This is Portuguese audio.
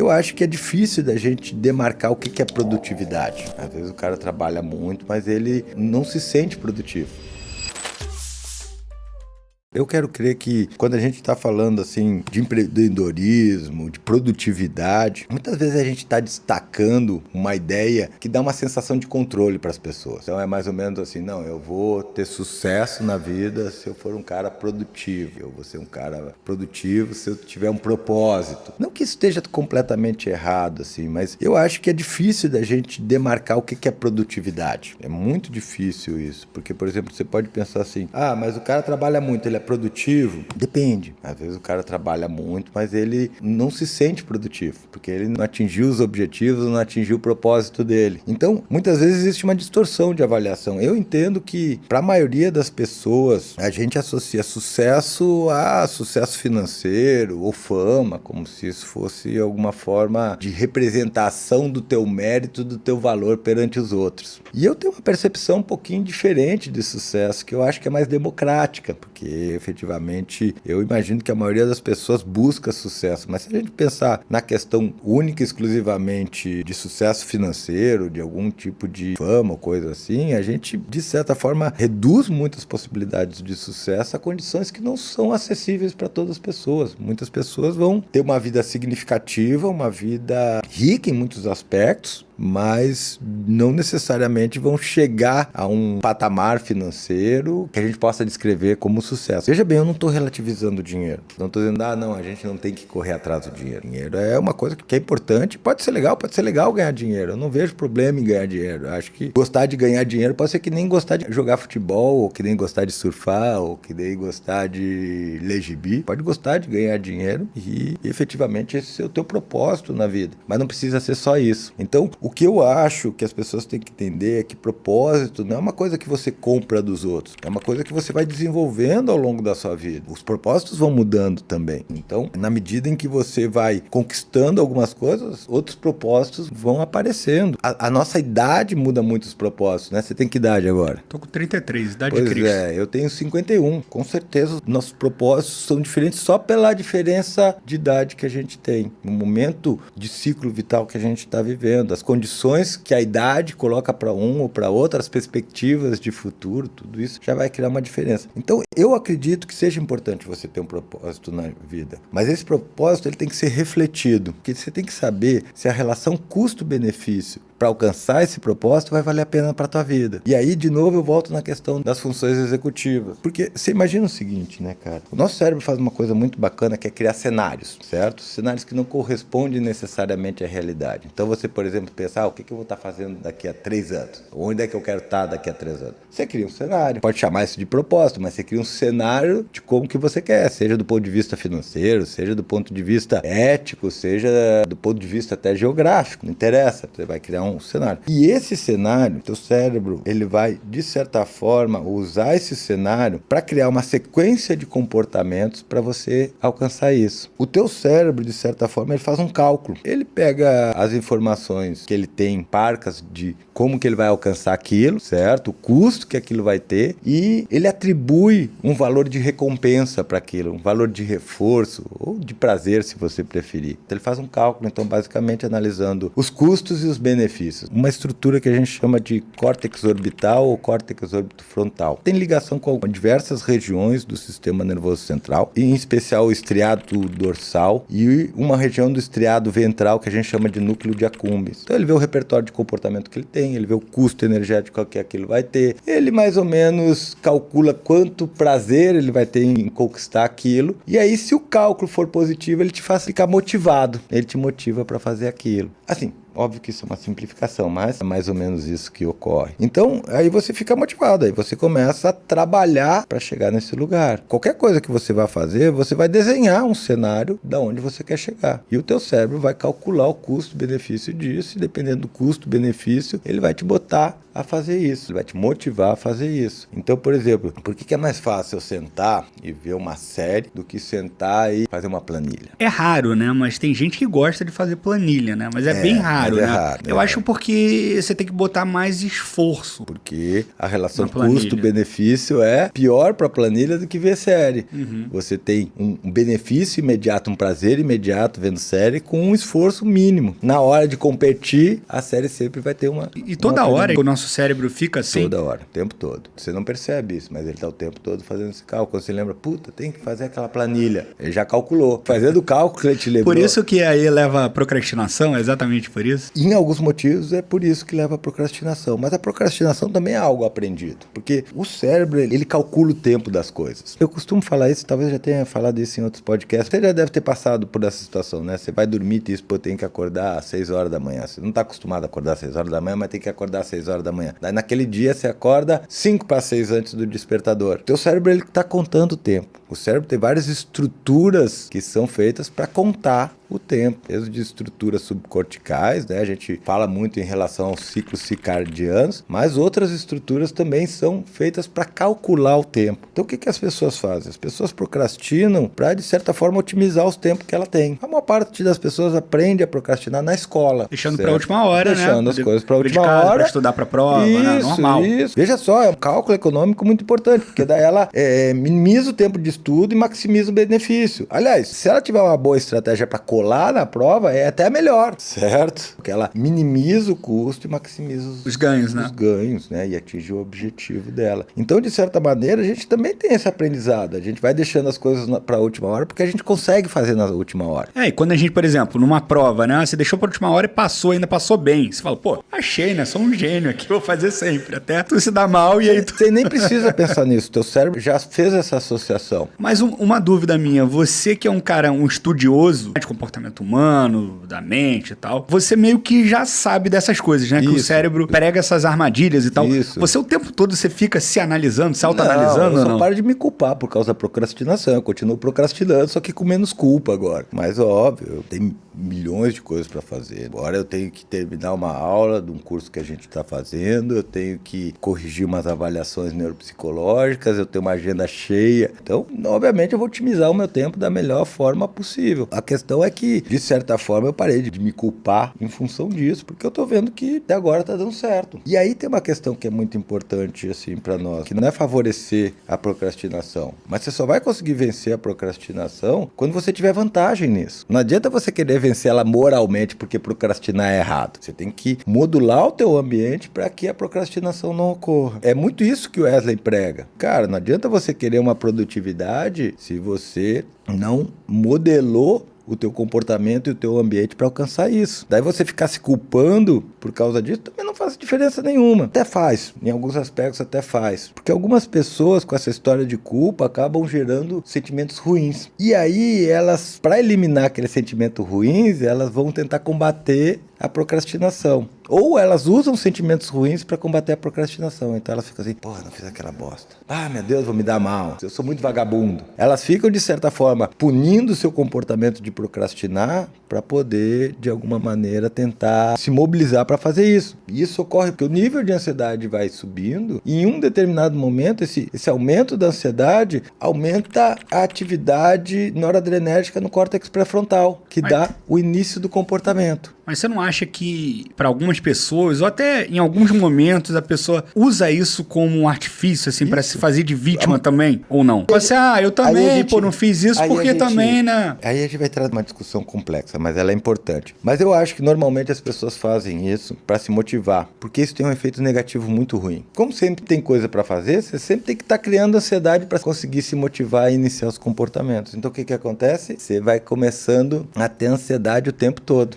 eu acho que é difícil da gente demarcar o que é produtividade. Às vezes o cara trabalha muito, mas ele não se sente produtivo. Eu quero crer que quando a gente está falando assim de empreendedorismo, de produtividade, muitas vezes a gente está destacando uma ideia que dá uma sensação de controle para as pessoas. Então é mais ou menos assim, não, eu vou ter sucesso na vida se eu for um cara produtivo, eu vou ser um cara produtivo se eu tiver um propósito. Não que isso esteja completamente errado, assim, mas eu acho que é difícil da gente demarcar o que é produtividade. É muito difícil isso, porque, por exemplo, você pode pensar assim, mas o cara trabalha muito, ele é produtivo? Depende. Às vezes o cara trabalha muito, mas ele não se sente produtivo, porque ele não atingiu os objetivos, não atingiu o propósito dele. Então, muitas vezes existe uma distorção de avaliação. Eu entendo que, para a maioria das pessoas, a gente associa sucesso a sucesso financeiro ou fama, como se isso fosse alguma forma de representação do teu mérito, do teu valor perante os outros. E eu tenho uma percepção um pouquinho diferente de sucesso, que eu acho que é mais democrática, porque efetivamente eu imagino que a maioria das pessoas busca sucesso, mas se a gente pensar na questão única e exclusivamente de sucesso financeiro, de algum tipo de fama ou coisa assim, a gente de certa forma reduz muitas possibilidades de sucesso a condições que não são acessíveis para todas as pessoas. Muitas pessoas vão ter uma vida significativa, uma vida rica em muitos aspectos, mas não necessariamente vão chegar a um patamar financeiro que a gente possa descrever como sucesso. Veja bem, eu não estou relativizando o dinheiro. Não estou dizendo, não, a gente não tem que correr atrás do dinheiro. Dinheiro é uma coisa que é importante. Pode ser legal ganhar dinheiro. Eu não vejo problema em ganhar dinheiro. Eu acho que gostar de ganhar dinheiro pode ser que nem gostar de jogar futebol, ou que nem gostar de surfar, ou que nem gostar de ler gibi. Pode gostar de ganhar dinheiro e efetivamente esse é o teu propósito na vida. Mas não precisa ser só isso. Então, o que eu acho que as pessoas têm que entender é que propósito não é uma coisa que você compra dos outros, é uma coisa que você vai desenvolvendo ao longo da sua vida. Os propósitos vão mudando também. Então, na medida em que você vai conquistando algumas coisas, outros propósitos vão aparecendo. A nossa idade muda muito os propósitos, né? Você tem que idade agora? Tô com 33, idade de Cristo. Pois é, eu tenho 51. Com certeza, nossos propósitos são diferentes só pela diferença de idade que a gente tem. No momento de ciclo vital que a gente está vivendo, as condições que a idade coloca para um ou para outro, as perspectivas de futuro, tudo isso já vai criar uma diferença. Então, eu acredito que seja importante você ter um propósito na vida, mas esse propósito ele tem que ser refletido, porque você tem que saber se a relação custo-benefício para alcançar esse propósito vai valer a pena para a tua vida. E aí, de novo, eu volto na questão das funções executivas. Porque você imagina o seguinte, né, cara? O nosso cérebro faz uma coisa muito bacana que é criar cenários, certo? Cenários que não correspondem necessariamente à realidade. Então, você, por exemplo, pensa, o que eu vou estar fazendo daqui a 3 anos? Onde é que eu quero estar daqui a 3 anos? Você cria um cenário. Pode chamar isso de propósito, mas você cria um cenário de como que você quer, seja do ponto de vista financeiro, seja do ponto de vista ético, seja do ponto de vista até geográfico. Não interessa, você vai criar um cenário. E esse cenário, teu cérebro, ele vai, de certa forma, usar esse cenário para criar uma sequência de comportamentos para você alcançar isso. O teu cérebro, de certa forma, ele faz um cálculo. Ele pega as informações que ele tem, parcas de como que ele vai alcançar aquilo, certo? O custo que aquilo vai ter e ele atribui um valor de recompensa para aquilo, um valor de reforço ou de prazer, se você preferir. Então ele faz um cálculo, então basicamente analisando os custos e os benefícios. Uma estrutura que a gente chama de córtex orbital ou córtex orbitofrontal. Tem ligação com diversas regiões do sistema nervoso central, em especial o estriado dorsal e uma região do estriado ventral que a gente chama de núcleo de Accumbens. Então ele vê o repertório de comportamento que ele tem, ele vê o custo energético que aquilo vai ter, ele mais ou menos calcula quanto prazer ele vai ter em conquistar aquilo, e aí se o cálculo for positivo, ele te faz ficar motivado, ele te motiva para fazer aquilo. Assim, óbvio que isso é uma simplificação, mas é mais ou menos isso que ocorre. Então, aí você fica motivado, aí você começa a trabalhar para chegar nesse lugar. Qualquer coisa que você vai fazer, você vai desenhar um cenário de onde você quer chegar. E o teu cérebro vai calcular o custo-benefício disso, e dependendo do custo-benefício, ele vai te botar a fazer isso, ele vai te motivar a fazer isso. Então, por exemplo, por que é mais fácil eu sentar e ver uma série do que sentar e fazer uma planilha? É raro, né? Mas tem gente que gosta de fazer planilha, né? Mas é bem raro, né? Raro, eu acho porque você tem que botar mais esforço. Porque a relação custo-benefício é pior para planilha do que ver série. Você tem um benefício imediato, um prazer imediato vendo série com um esforço mínimo. Na hora de competir, a série sempre vai ter uma... E toda hora o nosso cérebro fica assim? Toda hora, o tempo todo. Você não percebe isso, mas ele está o tempo todo fazendo esse cálculo. Quando você lembra, puta, tem que fazer aquela planilha. Ele já calculou. Fazendo o cálculo, ele te lembrou. Por isso que aí leva a procrastinação, é exatamente por isso? Em alguns motivos é por isso que leva a procrastinação. Mas a procrastinação também é algo aprendido. Porque o cérebro, ele calcula o tempo das coisas. Eu costumo falar isso, talvez já tenha falado isso em outros podcasts. Você já deve ter passado por essa situação, né? Você vai dormir e diz, pô, tem que acordar às 6 horas da manhã. Você não está acostumado a acordar às 6 horas da manhã, mas tem que acordar às 6 horas da manhã. Daí naquele dia você acorda 5 para 6 antes do despertador. Teu cérebro, ele está contando o tempo. O cérebro tem várias estruturas que são feitas para contar o tempo, desde de estruturas subcorticais, né? A gente fala muito em relação aos ciclos circadianos, mas outras estruturas também são feitas para calcular o tempo. Então o que as pessoas fazem? As pessoas procrastinam para, de certa forma, otimizar os tempos que ela tem. A maior parte das pessoas aprende a procrastinar na escola. Deixando para a última hora, Deixando as coisas para a última hora. Para estudar para a prova, né? Normal. Isso. Veja só, é um cálculo econômico muito importante, porque daí ela minimiza o tempo de estudo e maximiza o benefício. Aliás, se ela tiver uma boa estratégia para colar na prova, é até melhor, certo? Porque ela minimiza o custo e maximiza os ganhos, né? Os ganhos, né? E atinge o objetivo dela. Então, de certa maneira, a gente também tem esse aprendizado. A gente vai deixando as coisas para a última hora, porque a gente consegue fazer na última hora. E quando a gente, por exemplo, numa prova, né? Você deixou para a última hora e passou, ainda passou bem. Você fala, pô, achei, né? Sou um gênio aqui, vou fazer sempre. Até tu se dá mal e aí tu... Você nem precisa pensar nisso. Teu cérebro já fez essa associação. Mas uma dúvida minha, você que é um cara, um estudioso de comportamento humano, da mente e tal, você meio que já sabe dessas coisas, né? Que o cérebro prega essas armadilhas e tal. Isso. Você o tempo todo você fica se analisando, se autoanalisando? Não, eu só paro de me culpar por causa da procrastinação. Eu continuo procrastinando, só que com menos culpa agora. Mas óbvio, eu tenho milhões de coisas para fazer. Agora eu tenho que terminar uma aula de um curso que a gente está fazendo, eu tenho que corrigir umas avaliações neuropsicológicas, eu tenho uma agenda cheia. Então, obviamente, eu vou otimizar o meu tempo da melhor forma possível. A questão é que, de certa forma, eu parei de me culpar em função disso, porque eu tô vendo que até agora tá dando certo. E aí tem uma questão que é muito importante, assim, para nós, que não é favorecer a procrastinação, mas você só vai conseguir vencer a procrastinação quando você tiver vantagem nisso. Não adianta você querer vencer ela moralmente porque procrastinar é errado. Você tem que modular o teu ambiente para que a procrastinação não ocorra. É muito isso que o Wesley prega. Cara, não adianta você querer uma produtividade se você não modelou o teu comportamento e o teu ambiente para alcançar isso. Daí você ficar se culpando por causa disso também não faz diferença nenhuma. Até faz, em alguns aspectos até faz. Porque algumas pessoas com essa história de culpa acabam gerando sentimentos ruins. E aí elas, para eliminar aqueles sentimentos ruins, elas vão tentar combater a procrastinação. Ou elas usam sentimentos ruins para combater a procrastinação. Então elas ficam assim, porra, não fiz aquela bosta. Ah, meu Deus, vou me dar mal. Eu sou muito vagabundo. Elas ficam, de certa forma, punindo o seu comportamento de procrastinar para poder, de alguma maneira, tentar se mobilizar para fazer isso. E isso ocorre porque o nível de ansiedade vai subindo e em um determinado momento, esse aumento da ansiedade aumenta a atividade noradrenérgica no córtex pré-frontal, que dá o início do comportamento. Mas você não acha que, para algumas pessoas, ou até em alguns momentos, a pessoa usa isso como um artifício, assim, para se fazer de vítima também? Ou não? Você, eu também, não fiz isso porque também, né? Aí a gente vai entrar numa discussão complexa, mas ela é importante. Mas eu acho que normalmente as pessoas fazem isso para se motivar, porque isso tem um efeito negativo muito ruim. Como sempre tem coisa para fazer, você sempre tem que estar criando ansiedade para conseguir se motivar e iniciar os comportamentos. Então o que acontece? Você vai começando a ter ansiedade o tempo todo.